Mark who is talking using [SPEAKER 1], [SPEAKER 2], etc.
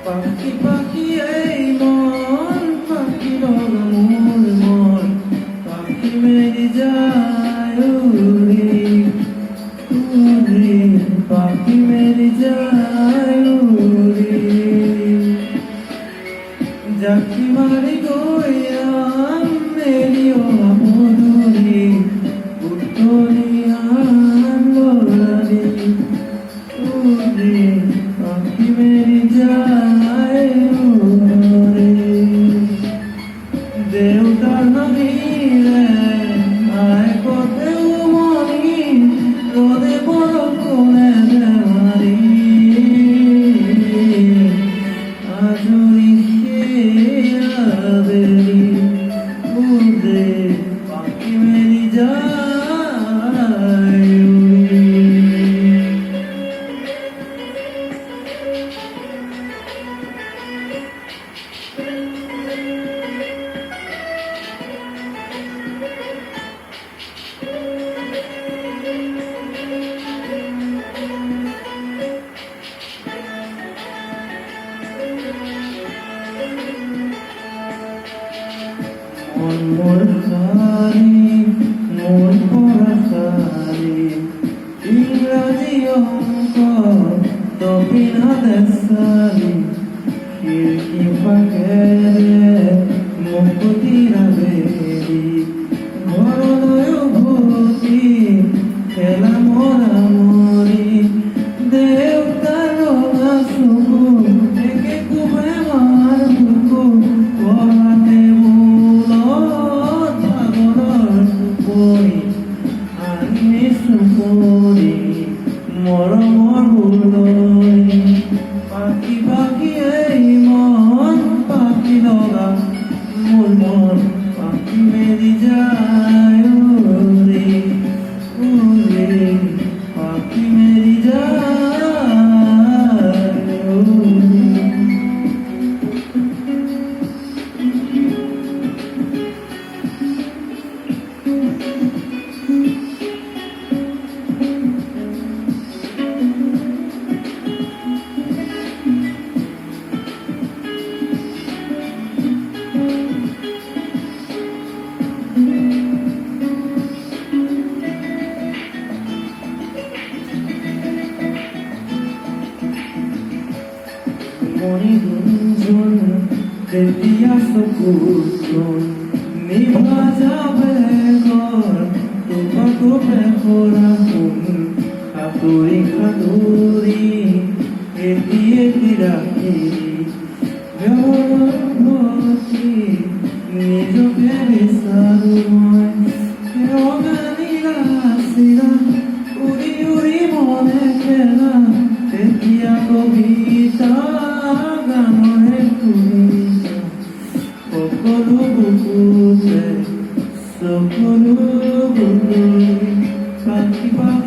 [SPEAKER 1] পাখি পাখি এই মন পাখি মোর মন পাখি মেরি যায় উড়ে উড়ে পাখি মেরি যায় উড়ে জাকি মারি গইয়া মেরি ও মধুরে উত্তরিয়া লোলারে উড়ে পাখি মেরি যায় উড়ে দেউতার নদীরে আয় কোতেও মনি রোদে বড় কোনে দেওয়ারি আজুরি খেয়াবেরি উড়ে পাখি মেরি যায় মোর খারি মোর পড়া খারি ইংরাজি অঙ্ক তপিনা দেশারি খিড়কি ফাঁকে মুকুতিরা বেরি ঘরদয় ভূতি খেলা মরা মরি দেউতার সুকু একে কুমে মার বুকু পড়াতে মরমর বুলই পাখি পাখি এই মন পাখি লগা মোর মন পাখি মেরি যায় উড়ে উড়ে পাখি মেরি যায় উড়ে মনি গুঞ্জন তেতিয়া সকুজন নিভা যাবে ঘর তোমার তোপে খোরা ফুল খাতুরি খাতুরি এটি এটি রাখি ব্যবহারি নিজকে বিচারুময় অগানিরা আসিরা উড়ি উড়ি মনে খেলা তেতিয়া কবিতা গানরে কবিতা সকলো বুকুতে সকলো বুকুতে পাখি